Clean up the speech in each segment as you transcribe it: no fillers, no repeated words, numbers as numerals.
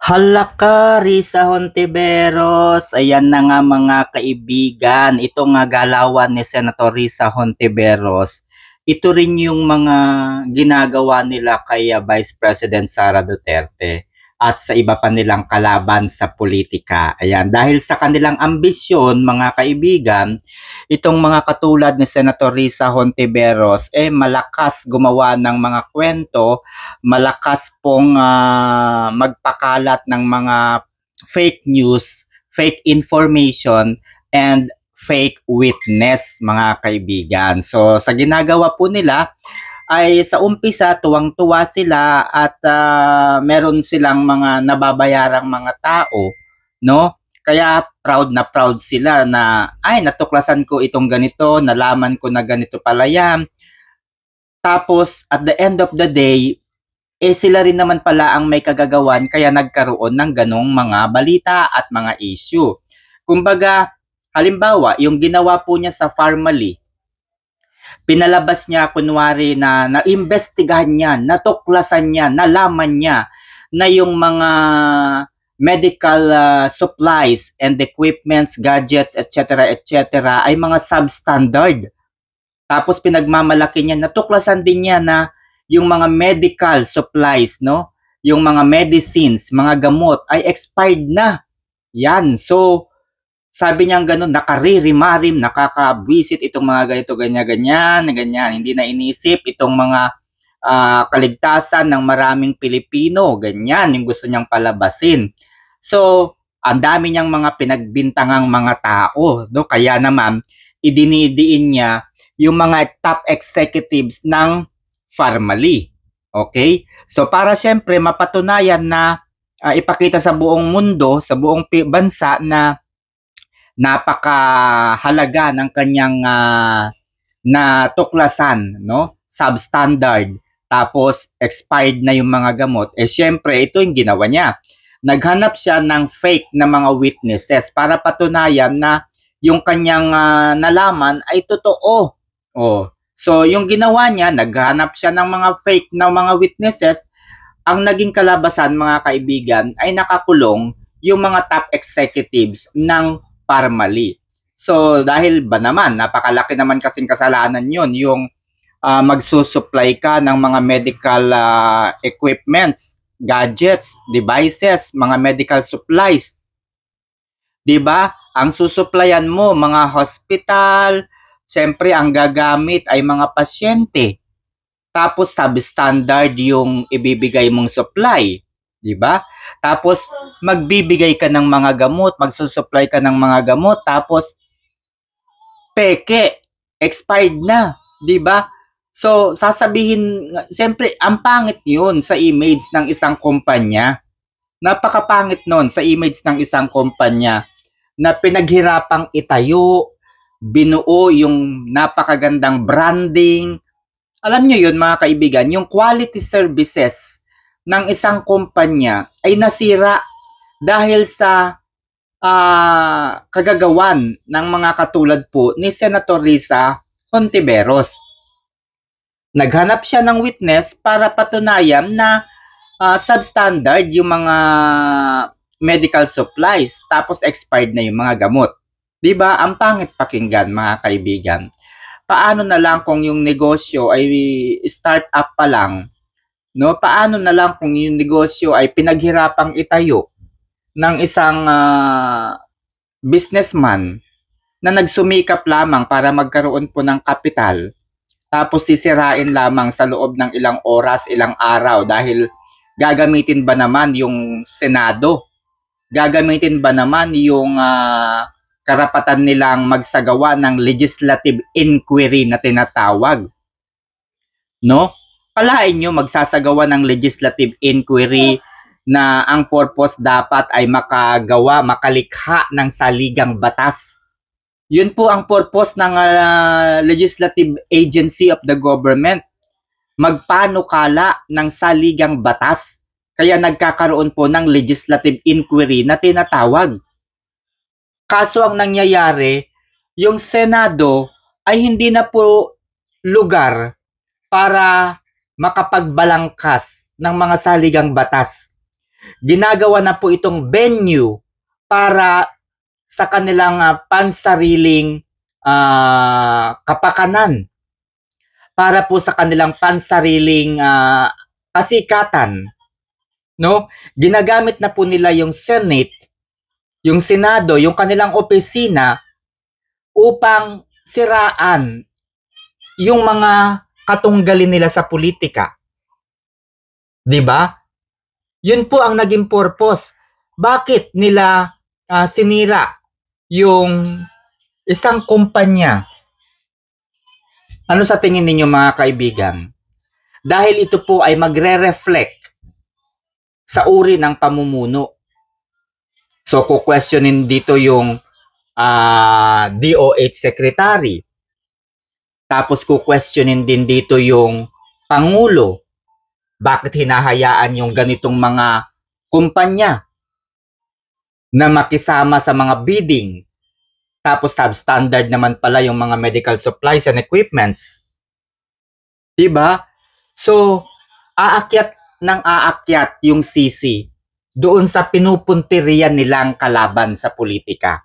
Hala ka, Risa Hontiveros. Ayan na nga mga kaibigan. Ito nga galawan ni Senator Risa Hontiveros. Ito rin yung mga ginagawa nila kay Vice President Sara Duterte at sa iba pa nilang kalaban sa politika. Ayan, dahil sa kanilang ambisyon, mga kaibigan, itong mga katulad ni Senator Risa Hontiveros, malakas gumawa ng mga kwento, malakas pong magpakalat ng mga fake news, fake information, and fake witness, mga kaibigan. So, sa ginagawa po nila, ay sa umpisa tuwang-tuwa sila at meron silang mga nababayarang mga tao, no? Kaya proud sila na ay natuklasan ko itong ganito, nalaman ko na ganito pala yan. Tapos at the end of the day, sila rin naman pala ang may kagagawan kaya nagkaroon ng ganong mga balita at mga issue. Kumbaga, halimbawa, yung ginawa po niya sa Farmally, pinalabas niya kunwari na naimbestigahan niya, natuklasan niya, nalaman niya na yung mga medical supplies and equipments, gadgets, etc. ay mga substandard. Tapos pinagmamalaki niya, natuklasan din niya na yung mga medical supplies, no? Yung mga medicines, mga gamot ay expired na. Yan. So, sabi niya gano'n, nakarimarim, nakakabwisit itong mga ganito, ganyan. Hindi na inisip itong mga kaligtasan ng maraming Pilipino. Ganyan, yung gusto niyang palabasin. So, ang dami niyang mga pinagbintangang mga tao. No? Kaya naman, idinidiin niya yung mga top executives ng Farmally. Okay? So, para siyempre mapatunayan na ipakita sa buong mundo, sa buong bansa na napakahalaga ng kanyang natuklasan, no? Substandard. Tapos expired na yung mga gamot. Siyempre, ito yung ginawa niya. Naghanap siya ng fake na mga witnesses para patunayan na yung kanyang nalaman ay totoo. Oh. So, yung ginawa niya, naghanap siya ng mga fake na mga witnesses. Ang naging kalabasan, mga kaibigan, ay nakakulong yung mga top executives ng Farmally. So, dahil ba naman, napakalaki naman kasing kasalanan yun, yung magsusupply ka ng mga medical equipments, gadgets, devices, mga medical supplies. 'Di ba? Ang susuplayan mo, mga hospital, siyempre ang gagamit ay mga pasyente. Tapos substandard yung ibibigay mong supply. 'Di ba? Tapos magbibigay ka ng mga gamot, magsusupply ka ng mga gamot, tapos peke, expired na, 'di ba? So sasabihin, siyempre ang pangit 'yun sa image ng isang kumpanya. Napakapangit noon sa image ng isang kumpanya na pinaghirapang itayo, binuo yung napakagandang branding. Alam niyo 'yun, mga kaibigan, yung quality services ng isang kumpanya ay nasira dahil sa kagagawan ng mga katulad po ni Senator Risa Hontiveros. Naghanap siya ng witness para patunayan na substandard yung mga medical supplies, tapos expired na yung mga gamot. 'Di ba? Ang pangit pakinggan, mga kaibigan. Paano na lang kung yung negosyo ay start up pa lang? No, paano na lang kung yung negosyo ay pinaghirapang itayo ng isang businessman na nagsumikap lamang para magkaroon po ng kapital, tapos sisirain lamang sa loob ng ilang oras, ilang araw, dahil gagamitin ba naman yung Senado? Gagamitin ba naman yung karapatan nilang magsagawa ng legislative inquiry na tinatawag? No? Palain nyo magsasagawa ng legislative inquiry na ang purpose dapat ay makalikha ng saligang batas. Yun po ang purpose ng legislative agency of the government. Magpanukala ng saligang batas. Kaya nagkakaroon po ng legislative inquiry na tinatawag. Kaso ang nangyayari, yung Senado ay hindi na po lugar para makapagbalangkas ng mga saligang batas. ginagawa na po itong venue para sa kanilang pansariling kapakanan, para po sa kanilang pansariling kasikatan, no? Ginagamit na po nila yung Senate, yung Senado, yung kanilang opisina upang siraan yung mga katunggalin nila sa politika. 'Di ba? Yun po ang naging purpose. Bakit nila sinira yung isang kumpanya? Ano sa tingin ninyo mga kaibigan? Dahil ito po ay magre-reflect sa uri ng pamumuno. So, kukwestiyonin dito yung DOH Secretary. Tapos kukwestiyonin din dito yung Pangulo. Bakit hinahayaan yung ganitong mga kumpanya na makisama sa mga bidding? Tapos substandard naman pala yung mga medical supplies and equipments. Diba? So, aakyat ng aakyat yung CC doon sa pinupunterian nilang kalaban sa politika.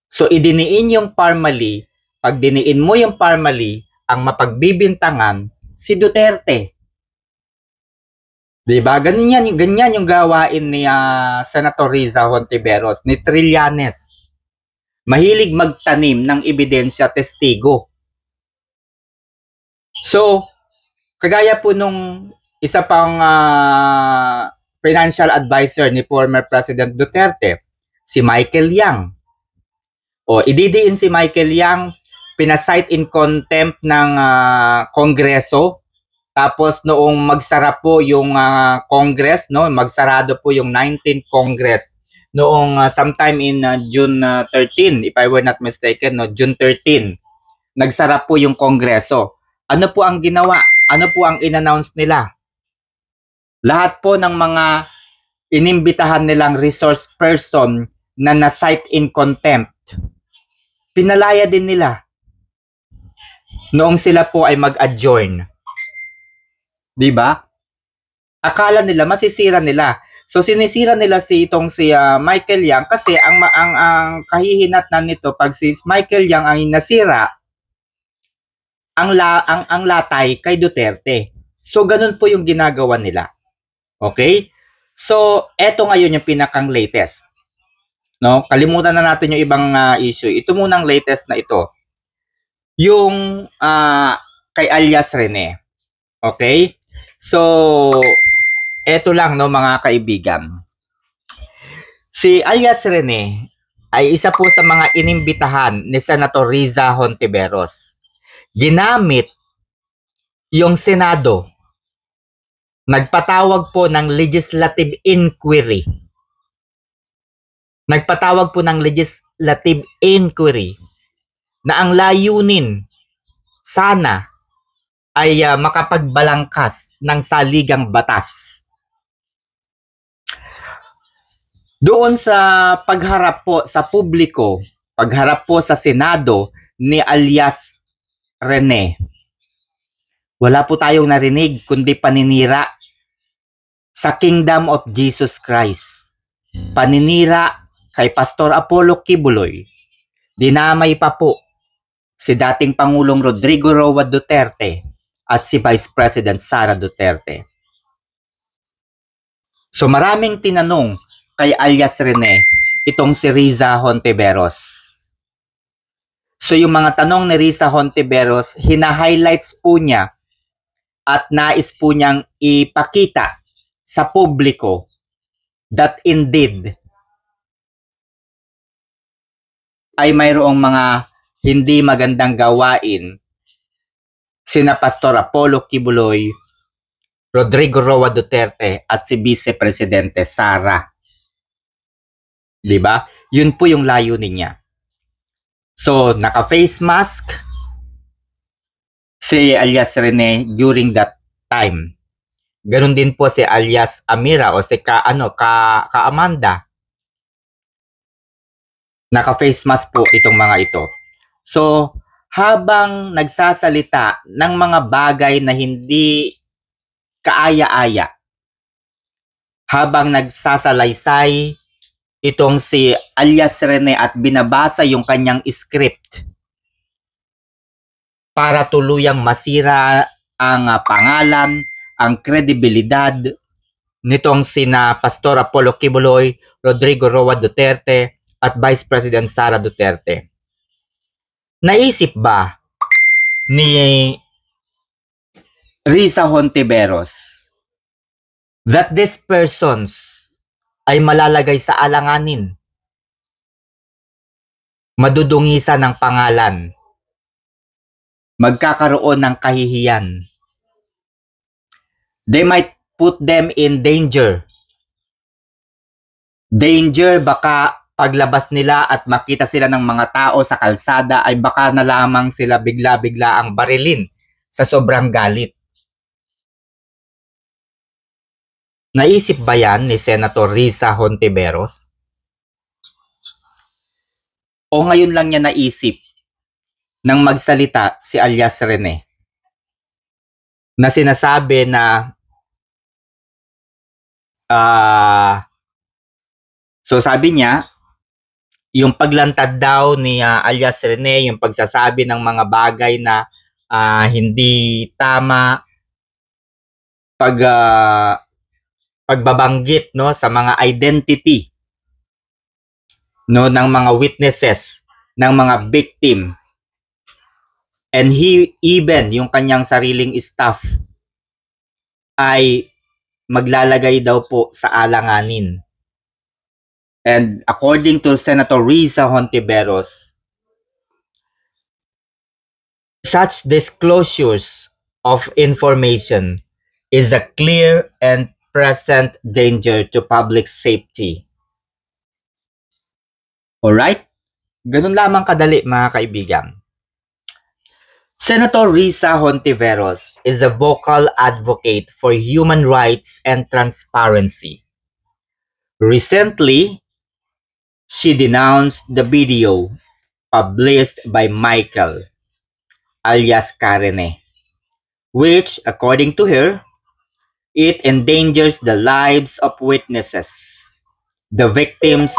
So, idiniin yung Parmali. Pag diniin mo yung Parmali, ang mapagbibintangan si Duterte. Diba? Ganyan yung gawain ni Senator Riza Hontiveros, ni Trillanes. Mahilig magtanim ng ebidensya, testigo. So, kagaya po nung isa pang financial advisor ni former President Duterte, si Michael Yang. O, ididiin si Michael Yang, pinasight in contempt ng Kongreso. Tapos noong magsara po yung Congress, no, magsarado po yung 19th Congress noong sometime in June 13, if I were not mistaken, no, June 13, nagsara po yung Kongreso. Ano po ang ginawa? Ano po ang in-announce nila? Lahat po ng mga inimbitahan nilang resource person na na-cite in contempt, pinalaya din nila noong sila po ay mag-adjourn. Diba? Akala nila masisira nila. So sinisira nila si Michael Yang kasi ang kahihinatnan nito pag si Michael Yang ang nasira ang latay kay Duterte. So ganun po yung ginagawa nila. Okay? So eto ngayon yung pinakang latest. No? Kalimutan na natin yung ibang issue. Ito munang latest na ito. Yung kay alias Rene. Okay? So, eto lang no mga kaibigan. Si alias Rene ay isa po sa mga inimbitahan ni Senator Riza Hontiveros. Ginamit yung Senado. Nagpatawag po ng legislative inquiry. Nagpatawag po ng legislative inquiry na ang layunin sana ay makapagbalangkas ng saligang batas. Doon sa pagharap po sa publiko, pagharap po sa Senado ni alias Rene, wala po tayong narinig kundi paninira sa Kingdom of Jesus Christ. Paninira kay Pastor Apollo Kibuloy. Dinamay pa po si dating Pangulong Rodrigo Roa Duterte at si Vice President Sara Duterte. So maraming tinanong kay alias Rene itong si Riza Hontiveros. So yung mga tanong ni Riza Hontiveros, hina-highlights po niya at nais po niyang ipakita sa publiko that indeed ay mayroong mga hindi magandang gawain sina Pastor Apollo Kibuloy, Rodrigo Roa Duterte at si Vice Presidente Sara. 'Di ba? Yun po yung layunin niya. So, naka-face mask si alias Rene during that time. Ganon din po si alias Amira o si Amanda. Naka-face mask po itong mga ito. So, habang nagsasalita ng mga bagay na hindi kaaya-aya, habang nagsasalaysay itong si alias Rene at binabasa yung kanyang script para tuluyang masira ang pangalan, ang kredibilidad nitong sina Pastor Apollo Kibuloy, Rodrigo Roa Duterte at Vice President Sara Duterte. Naisip ba ni Risa Hontiveros that these persons ay malalagay sa alanganin, madudungisan ng pangalan, magkakaroon ng kahihiyan? They might put them in danger. Danger, baka paglabas nila at makita sila ng mga tao sa kalsada ay baka na lamang sila bigla-bigla ang barilin sa sobrang galit. Naisip ba yan ni Senator Risa Hontiveros? O ngayon lang niya naisip nang magsalita si alias Rene na sinasabi na so sabi niya, yung paglantad daw ni alias Rene, yung pagsasabi ng mga bagay na hindi tama, pagbabanggit no sa mga identity no ng mga witnesses, ng mga victim, and even yung kanyang sariling staff ay maglalagay daw po sa alanganin. And according to Senator Risa Hontiveros, such disclosures of information is a clear and present danger to public safety. Alright? Ganun lamang kadali mga kaibigan. Senator Risa Hontiveros is a vocal advocate for human rights and transparency. Recently, she denounced the video published by Michael, alias Karene, which, according to her, it endangers the lives of witnesses, the victims,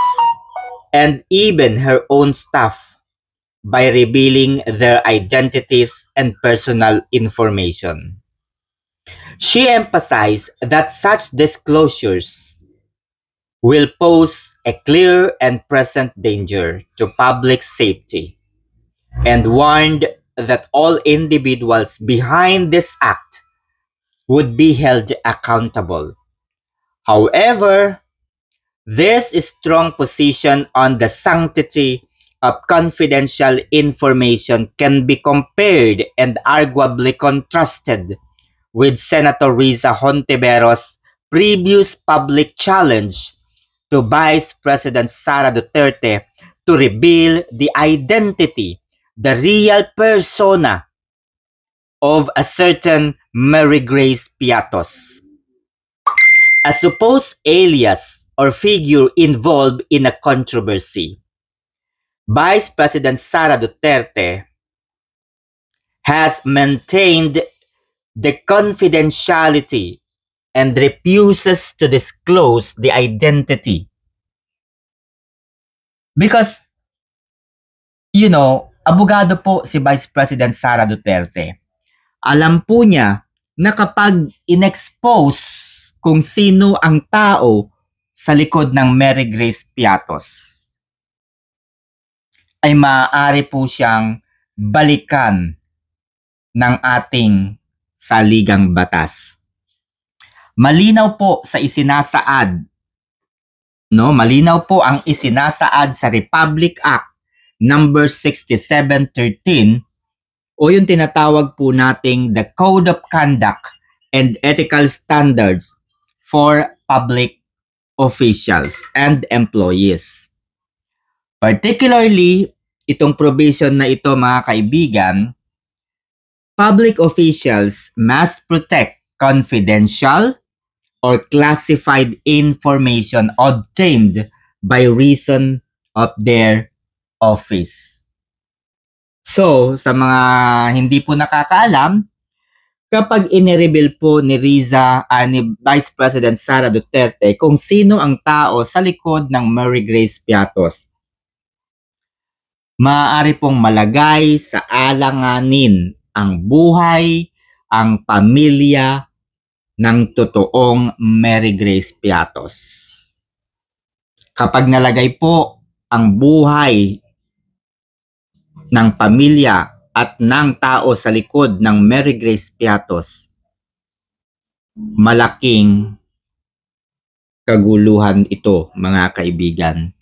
and even her own staff by revealing their identities and personal information. She emphasized that such disclosures will pose a clear and present danger to public safety and warned that all individuals behind this act would be held accountable. However, this strong position on the sanctity of confidential information can be compared and arguably contrasted with Senator Risa Hontiveros' previous public challenge to Vice President Sara Duterte to reveal the identity, the real persona of a certain Mary Grace Piatos, a supposed alias or figure involved in a controversy. Vice President Sara Duterte has maintained the confidentiality and refuses to disclose the identity. Because, abogado po si Vice President Sara Duterte. Alam po niya na kapag in-expose kung sino ang tao sa likod ng Mary Grace Piatos, ay maaari po siyang balikan ng ating saligang batas. Malinaw po sa isinasaad, malinaw po ang isinasaad sa Republic Act number 6713 o yung tinatawag po nating the Code of Conduct and Ethical Standards for Public Officials and Employees. Particularly, itong provision na ito mga kaibigan, public officials must protect confidential or classified information obtained by reason of their office. So, sa mga hindi po nakakaalam, kapag inireveal po ni ni Vice President Sara Duterte kung sino ang tao sa likod ng Mary Grace Piatos, maaari pong malagay sa alanganin ang buhay, ang pamilya ng totoong Mary Grace Piatos. Kapag nalagay po ang buhay ng pamilya at ng tao sa likod ng Mary Grace Piatos, malaking kaguluhan ito, mga kaibigan.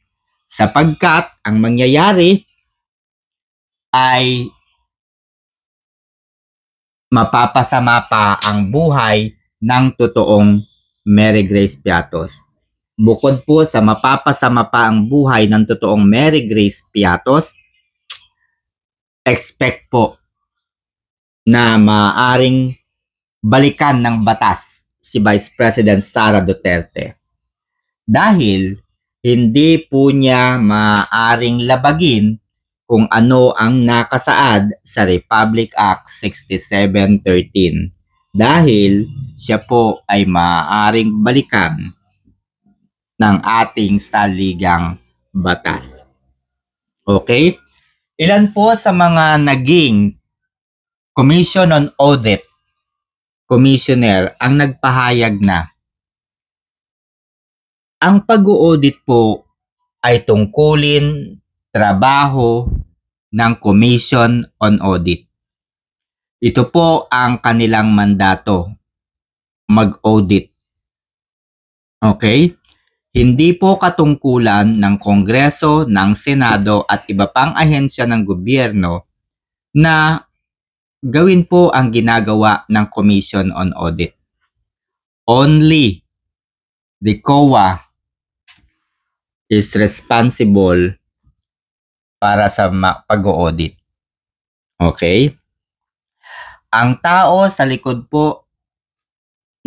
Sapagkat ang mangyayari ay mapapasama pa ang buhay ng totoong Mary Grace Piatos. Bukod po sa mapapasama pa ang buhay ng totoong Mary Grace Piatos, expect po na maaring balikan ng batas si Vice President Sara Duterte. Dahil hindi po niya maaring labagin kung ano ang nakasaad sa Republic Act 6713. Dahil siya po ay maaaring balikan ng ating saligang batas. Okay? Ilan po sa mga naging Commission on Audit Commissioner ang nagpahayag na ang pag-audit po ay tungkulin trabaho ng Commission on Audit. Ito po ang kanilang mandato, mag-audit. Okay? Hindi po katungkulan ng Kongreso, ng Senado at iba pang ahensya ng gobyerno na gawin po ang ginagawa ng Commission on Audit. Only the COA is responsible para sa pag-audit. Okay? Ang tao sa likod po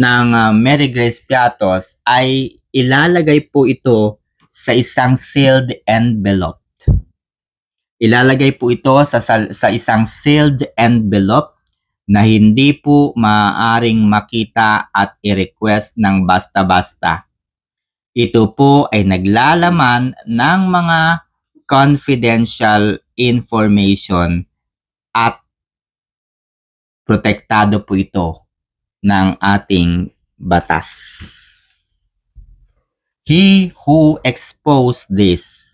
ng Mary Grace Piatos ay ilalagay po ito sa isang sealed envelope. Ilalagay po ito sa isang sealed envelope na hindi po maaaring makita at i-request ng basta-basta. Ito po ay naglalaman ng mga confidential information at protektado po ito ng ating batas. He who exposed this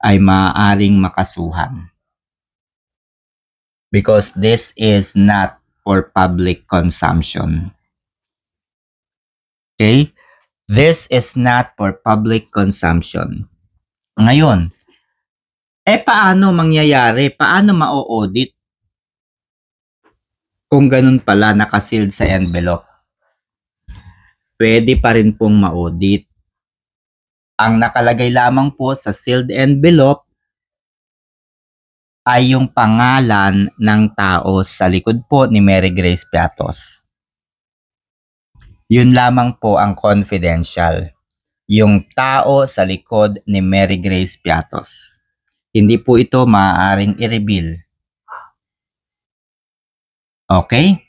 ay maaaring makasuhan because this is not for public consumption. Okay? This is not for public consumption. Ngayon, paano mangyayari? Paano ma-audit? Kung ganun pala nakasealed sa envelope. Pwede pa rin pong ma-audit. Ang nakalagay lamang po sa sealed envelope ay yung pangalan ng tao sa likod po ni Mary Grace Piatos. Yun lamang po ang confidential. Yung tao sa likod ni Mary Grace Piatos. Hindi po ito maaaring i-reveal. Okay?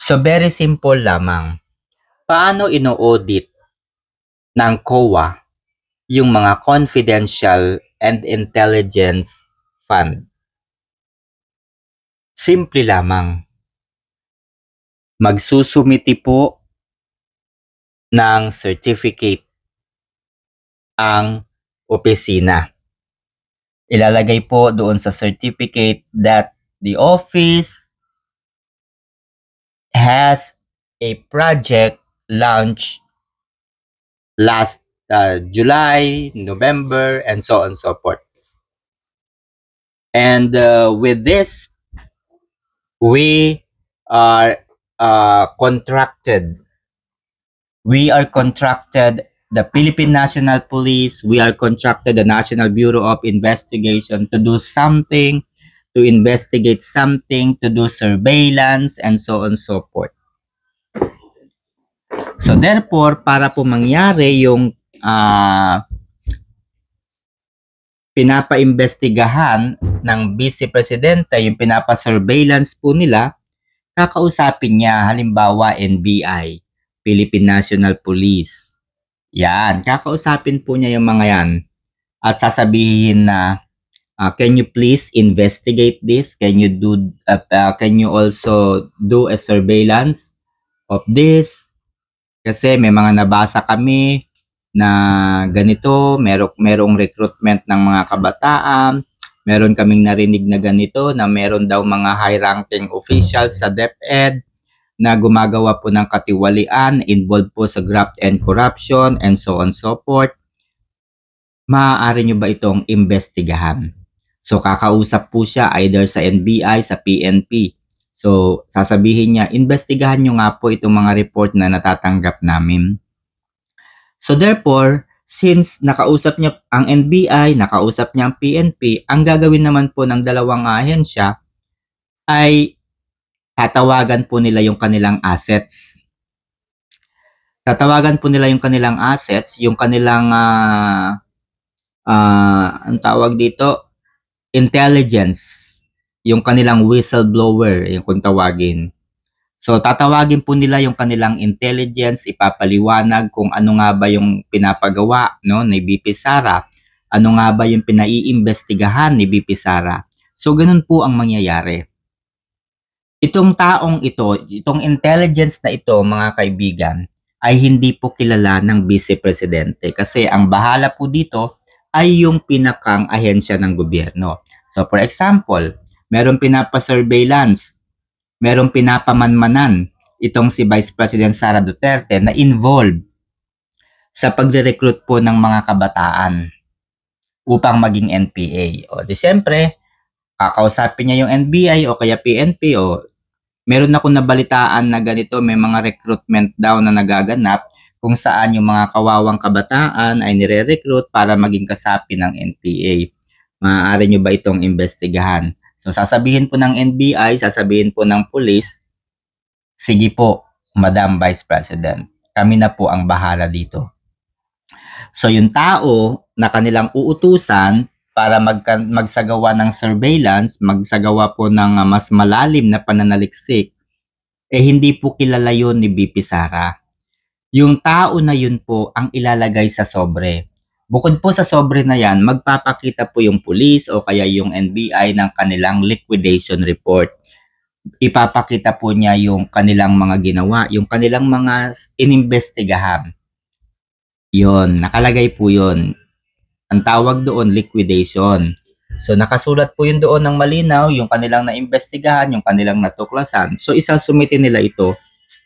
So very simple lamang. Paano ino-audit ng COA yung mga confidential and intelligence fund? Simple lamang. Magsusumiti po ng certificate ang opisina. Ilalagay po doon sa certificate that the office has a project launch last July, November, and so on and so forth. And with this, we are contracted. We are contracted the Philippine National Police. We are contracted the National Bureau of Investigation to do something, to investigate something, to do surveillance, and so on and so forth. So therefore, para po mangyari yung pinapaimbestigahan ng Vice Presidente, yung pinapa-surveillance po nila, kakausapin niya halimbawa NBI, Philippine National Police. Yan, kakausapin po niya yung mga yan at sasabihin na can you please investigate this? Can you also do a surveillance of this? Kasi may mga nabasa kami na ganito, merong recruitment ng mga kabataan, meron kaming narinig na ganito na meron daw mga high-ranking officials sa DepEd na gumagawa po ng katiwalian, involved po sa graft and corruption, and so on so forth. Maaari nyo ba itong imbestigahan? So, kakausap po siya either sa NBI, sa PNP. So, sasabihin niya, investigahan nyo nga po itong mga report na natatanggap namin. So, therefore, since nakausap niya ang NBI, nakausap niya ang PNP, ang gagawin naman po ng dalawang ahensya ay tatawagan po nila yung kanilang assets. Tatawagan po nila yung kanilang assets, yung kanilang, ang tawag dito, intelligence, yung kanilang whistleblower, yung kung tawagin. So, tatawagin po nila yung kanilang intelligence, ipapaliwanag kung ano nga ba yung pinapagawa, no, ni BP Sara, ano nga ba yung pinaiimbestigahan ni BP Sara. So, ganun po ang mangyayari. Itong taong ito, itong intelligence na ito, mga kaibigan, ay hindi po kilala ng Vice Presidente kasi ang bahala po dito ay yung pinakang ahensya ng gobyerno. So, for example, merong pinapa-surveillance, merong pinapamanmanan itong si Vice President Sara Duterte na involved sa pagre-recruit po ng mga kabataan upang maging NPA. O di siyempre, kakausapin niya yung NBI o kaya PNP o meron akong nabalitaan na ganito, may mga recruitment daw na nagaganap kung saan yung mga kawawang kabataan ay nire-recruit para maging kasapi ng NPA. Maaari nyo ba itong investigahan? So, sasabihin po ng NBI, sasabihin po ng police, sige po, Madam Vice President, kami na po ang bahala dito. So, yung tao na kanilang uutusan para magsagawa ng surveillance, magsagawa po ng mas malalim na pananaliksik, hindi po kilala yun ni BP Sara. Yung tao na yun po ang ilalagay sa sobre. Bukod po sa sobre na yan, magpapakita po yung police o kaya yung NBI ng kanilang liquidation report. Ipapakita po niya yung kanilang mga ginawa, yung kanilang mga inimbestigahan. Yun, nakalagay po yun. Ang tawag doon, liquidation. So, nakasulat po yun doon ng malinaw, yung kanilang naimbestigahan, yung kanilang natuklasan. So, isasumitin nila ito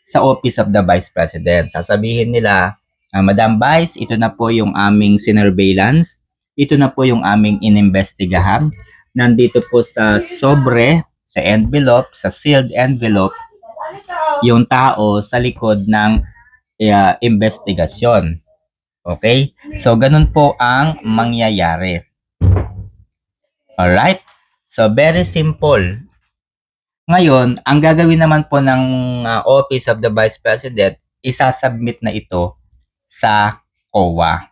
sa Office of the Vice President. Sasabihin nila, Madam Vice, ito na po yung aming sinurveillance. Ito na po yung aming inimbestigahan. Nandito po sa sobre, sa envelope, sa sealed envelope, yung tao sa likod ng investigasyon. Okay? So, ganun po ang mangyayari. Alright? So, very simple. Ngayon, ang gagawin naman po ng Office of the Vice President, isasubmit na ito sa COA.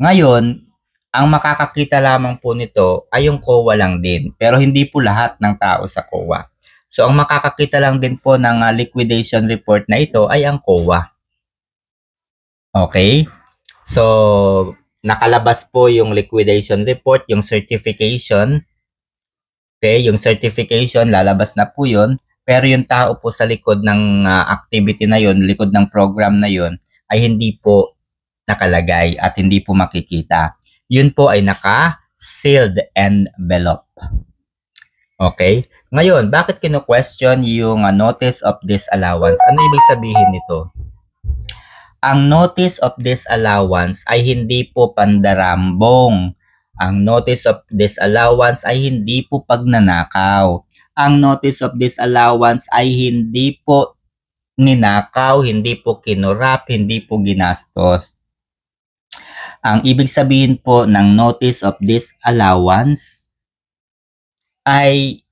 Ngayon, ang makakakita lamang po nito ay yung COA lang din. Pero hindi po lahat ng tao sa COA. So, ang makakakita lang din po ng liquidation report na ito ay ang COA. Okay? So, nakalabas po yung liquidation report, yung certification. Okay, yung certification, lalabas na po yun. Pero yung tao po sa likod ng activity na yun, likod ng program na yun, ay hindi po nakalagay at hindi po makikita. Yun po ay naka-sealed envelope. Okay? Ngayon, bakit kino-question yung notice of disallowance? Ano ibig sabihin nito? Ang notice of disallowance ay hindi po pandarambong. Ang notice of disallowance ay hindi po pagnanakaw. Ang notice of disallowance ay hindi po ninakaw, hindi po kinurap, hindi po ginastos. Ang ibig sabihin po ng notice of disallowance ay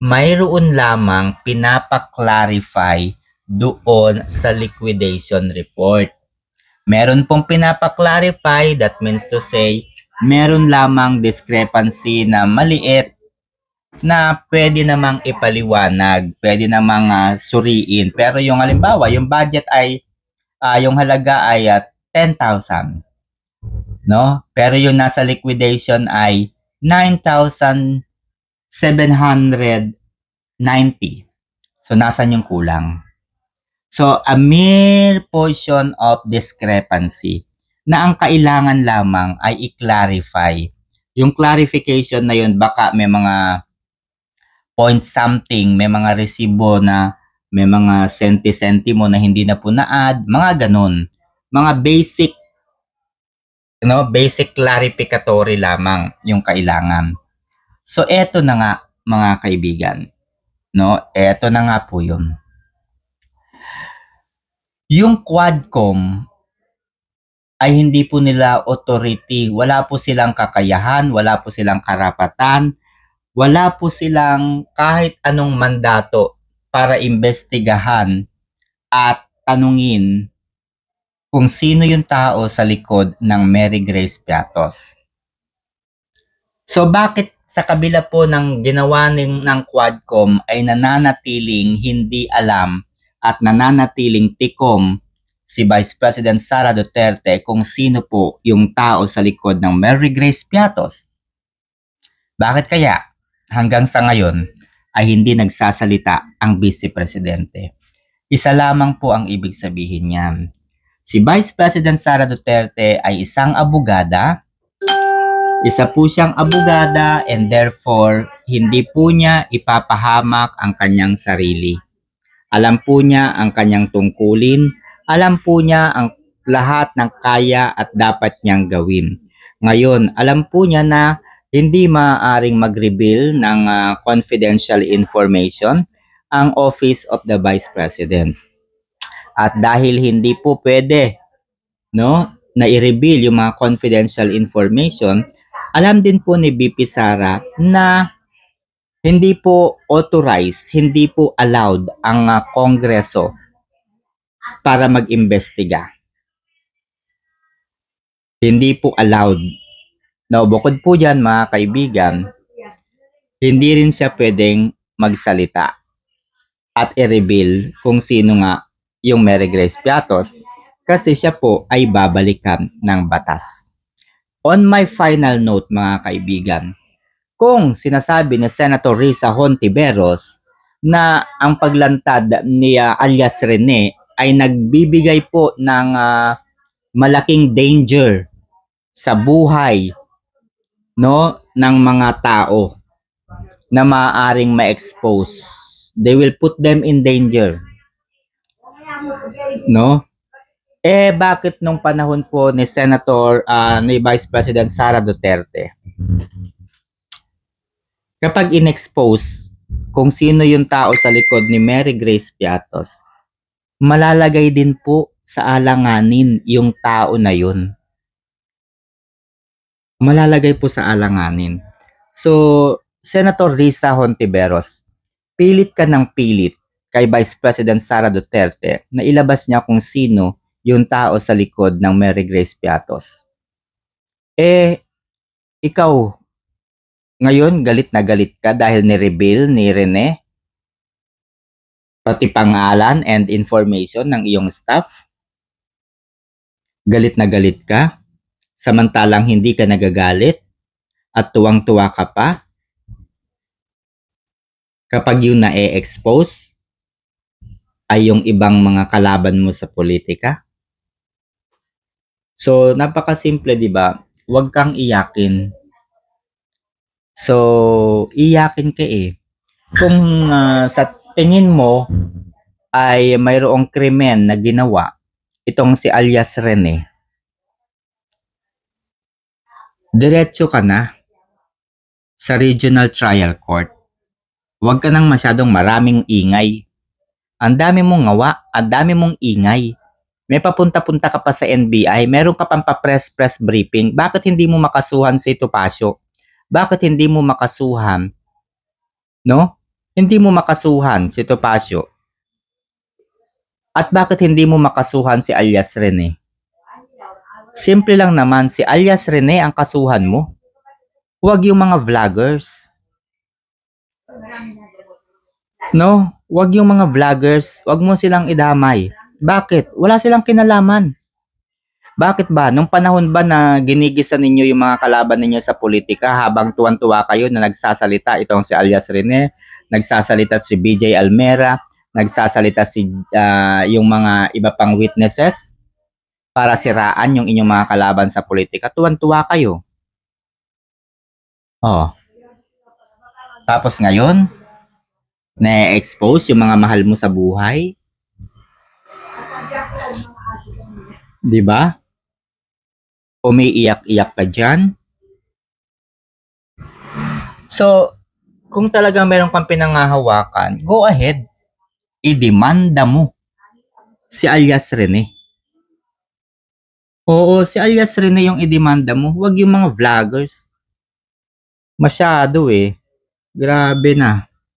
mayroon lamang pinapaklarify doon sa liquidation report. Meron pong pinapaklarify, that means to say, meron lamang discrepancy na maliit na pwede namang ipaliwanag, pwede namang suriin. Pero yung halimbawa, yung budget ay, yung halaga ay 10,000, no? Pero yung nasa liquidation ay 9,790. So, nasan yung kulang? So, a mere portion of discrepancy na ang kailangan lamang ay i-clarify. Yung clarification na yun, baka may mga point something, may mga resibo na may mga senti-sentimo na hindi na po na-add, mga ganun. Mga basic, basic clarificatory lamang yung kailangan. So, eto na nga, mga kaibigan. Eto na nga po yun. Yung Quadcom ay hindi po nila authority. Wala po silang kakayahan, wala po silang karapatan, wala po silang kahit anong mandato para imbestigahan at tanungin kung sino yung tao sa likod ng Mary Grace Piatos. So bakit sa kabila po ng ginawa ng Quadcom ay nananatiling hindi alam at nananatiling tikom si Vice President Sara Duterte kung sino po yung tao sa likod ng Mary Grace Piatos? Bakit kaya hanggang sa ngayon ay hindi nagsasalita ang Vice Presidente? Isa lamang po ang ibig sabihin niyan. Si Vice President Sara Duterte ay isang abogada. Isa po siyang abogada and therefore hindi po niya ipapahamak ang kanyang sarili. Alam po niya ang kanyang tungkulin, alam po niya ang lahat ng kaya at dapat niyang gawin. Ngayon, alam po niya na hindi maaaring mag-reveal ng confidential information ang Office of the Vice President. At dahil hindi po pwede, na i-reveal yung mga confidential information, alam din po ni VP Sara na hindi po authorized, hindi po allowed ang Kongreso para mag-imbestiga. Hindi po allowed. Now, bukod po dyan mga kaibigan, hindi rin siya pwedeng magsalita at i-reveal kung sino nga yung Mary Grace Piatos kasi siya po ay babalikan ng batas. On my final note mga kaibigan, kung sinasabi ni Senator Risa Hontiveros na ang paglantad ni alias Rene ay nagbibigay po ng malaking danger sa buhay ng mga tao na maaaring ma-expose. They will put them in danger. Bakit nung panahon po ni Senator ni Vice President Sara Duterte, kapag in-expose kung sino yung tao sa likod ni Mary Grace Piatos, malalagay din po sa alanganin yung tao na yun. Malalagay po sa alanganin. So, Senator Risa Hontiveros, pilit ka ng pilit kay Vice President Sara Duterte na ilabas niya kung sino yung tao sa likod ng Mary Grace Piatos. Ikaw, ngayon, galit na galit ka dahil ni-reveal ni Rene pati pangalan and information ng iyong staff. Galit na galit ka, samantalang hindi ka nagagalit at tuwang-tuwa ka pa kapag yung na-expose ay yung ibang mga kalaban mo sa politika. So, napakasimple, di ba? Huwag kang iyakin. So, iyakin ka kung sa tingin mo ay mayroong krimen na ginawa itong si alias Rene, diretso ka na sa Regional Trial Court. Huwag ka nang masyadong maraming ingay. Ang dami mong ngawa, ang dami mong ingay. May papunta-punta ka pa sa NBI, meron ka pang pa-press briefing. Bakit hindi mo makasuhan si Topacio? Bakit hindi mo makasuhan? Hindi mo makasuhan si Topacio. At bakit hindi mo makasuhan si alias Rene? Simple lang naman, si alias Rene ang kasuhan mo. Huwag yung mga vloggers. No, huwag yung mga vloggers, huwag mo silang idamay. Bakit? Wala silang kinalaman. Bakit ba? Nung panahon ba na ginigisa ninyo yung mga kalaban ninyo sa politika habang tuwan-tuwa kayo na nagsasalita itong si alias Rene, nagsasalita si BJ Almera, nagsasalita si yung mga iba pang witnesses para siraan yung inyong mga kalaban sa politika, tuwan-tuwa kayo. Oh. Tapos ngayon, na-expose yung mga mahal mo sa buhay. 'Di ba? Umiiyak-iyak ka dyan. So, kung talagang meron kang pinanghahawakan, go ahead. Idemanda mo si alias Rene. Oo, si alias Rene yung idemanda mo. Huwag yung mga vloggers. Masyado eh. Grabe na.